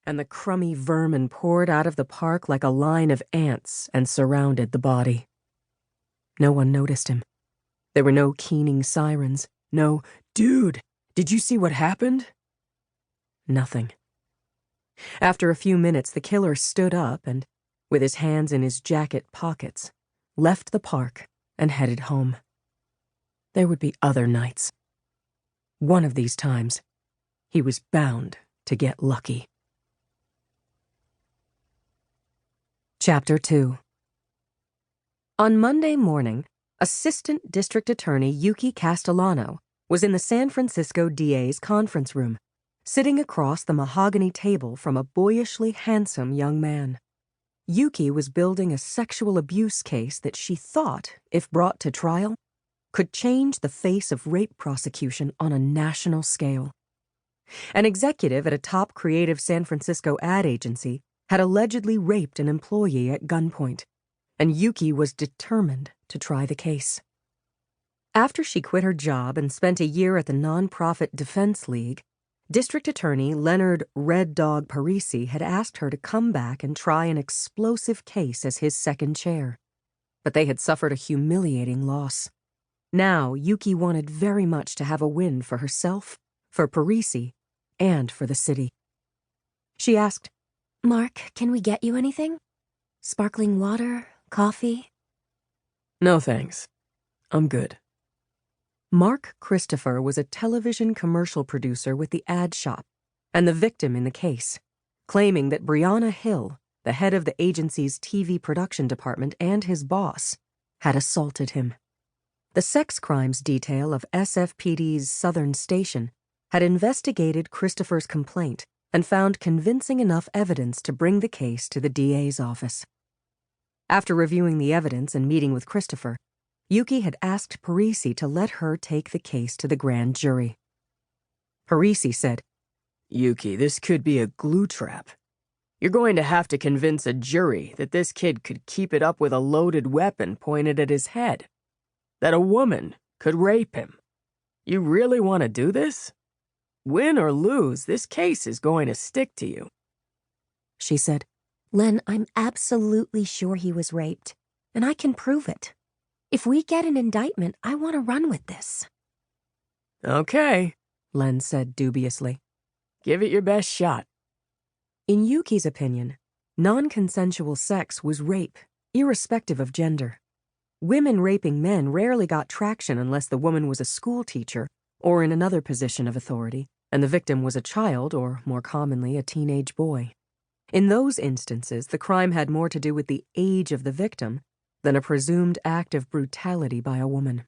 and the crummy vermin poured out of the park like a line of ants and surrounded the body. No one noticed him. There were no keening sirens, no, "Dude, did you see what happened?" Nothing. After a few minutes, the killer stood up and, with his hands in his jacket pockets, left the park and headed home. There would be other nights. One of these times, he was bound to get lucky. Chapter 2. On Monday morning, Assistant District Attorney Yuki Castellano was in the San Francisco DA's conference room, sitting across the mahogany table from a boyishly handsome young man. Yuki was building a sexual abuse case that she thought, if brought to trial, could change the face of rape prosecution on a national scale. An executive at a top creative San Francisco ad agency had allegedly raped an employee at gunpoint, and Yuki was determined to try the case. After she quit her job and spent a year at the nonprofit Defense League, District Attorney Leonard Red Dog Parisi had asked her to come back and try an explosive case as his second chair. But they had suffered a humiliating loss. Now, Yuki wanted very much to have a win for herself, for Parisi, and for the city. She asked, "Mark, can we get you anything? Sparkling water? Coffee?" "No thanks. I'm good." Mark Christopher was a television commercial producer with the ad shop and the victim in the case, claiming that Brianna Hill, the head of the agency's TV production department and his boss, had assaulted him. The sex crimes detail of SFPD's Southern Station had investigated Christopher's complaint and found convincing enough evidence to bring the case to the DA's office. After reviewing the evidence and meeting with Christopher, Yuki had asked Parisi to let her take the case to the grand jury. Parisi said, "Yuki, this could be a glue trap. You're going to have to convince a jury that this kid could keep it up with a loaded weapon pointed at his head, that a woman could rape him. You really want to do this? Win or lose, this case is going to stick to you." She said, "Len, I'm absolutely sure he was raped, and I can prove it. If we get an indictment, I want to run with this." "Okay," Len said dubiously. "Give it your best shot." In Yuki's opinion, non-consensual sex was rape, irrespective of gender. Women raping men rarely got traction unless the woman was a school teacher or in another position of authority, and the victim was a child or, more commonly, a teenage boy. In those instances, the crime had more to do with the age of the victim than a presumed act of brutality by a woman.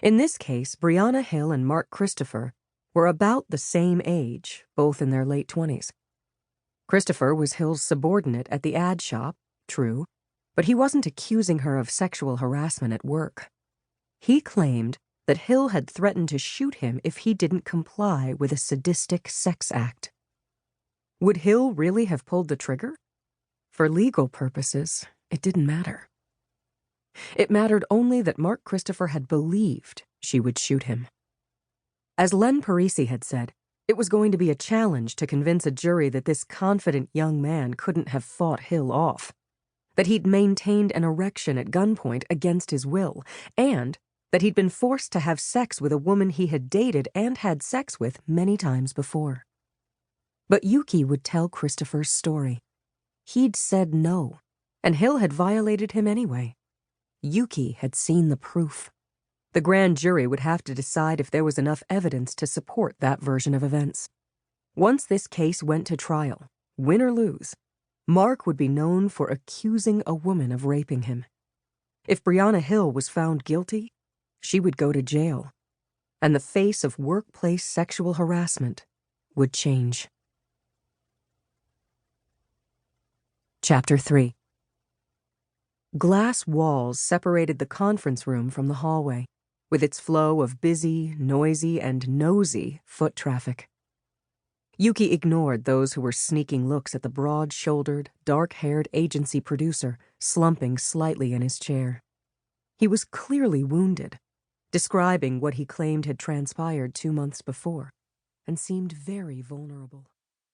In this case, Brianna Hill and Mark Christopher were about the same age, both in their late 20s. Christopher was Hill's subordinate at the ad shop, true, but he wasn't accusing her of sexual harassment at work. He claimed that Hill had threatened to shoot him if he didn't comply with a sadistic sex act. Would Hill really have pulled the trigger? For legal purposes, it didn't matter. It mattered only that Mark Christopher had believed she would shoot him. As Len Parisi had said, it was going to be a challenge to convince a jury that this confident young man couldn't have fought Hill off, that he'd maintained an erection at gunpoint against his will, and that he'd been forced to have sex with a woman he had dated and had sex with many times before. But Yuki would tell Christopher's story. He'd said no, and Hill had violated him anyway. Yuki had seen the proof. The grand jury would have to decide if there was enough evidence to support that version of events. Once this case went to trial, win or lose, Mark would be known for accusing a woman of raping him. If Brianna Hill was found guilty, she would go to jail, and the face of workplace sexual harassment would change. Chapter 3. Glass walls separated the conference room from the hallway, with its flow of busy, noisy, and nosy foot traffic. Yuki ignored those who were sneaking looks at the broad-shouldered, dark-haired agency producer slumping slightly in his chair. He was clearly wounded, describing what he claimed had transpired 2 months before, and seemed very vulnerable.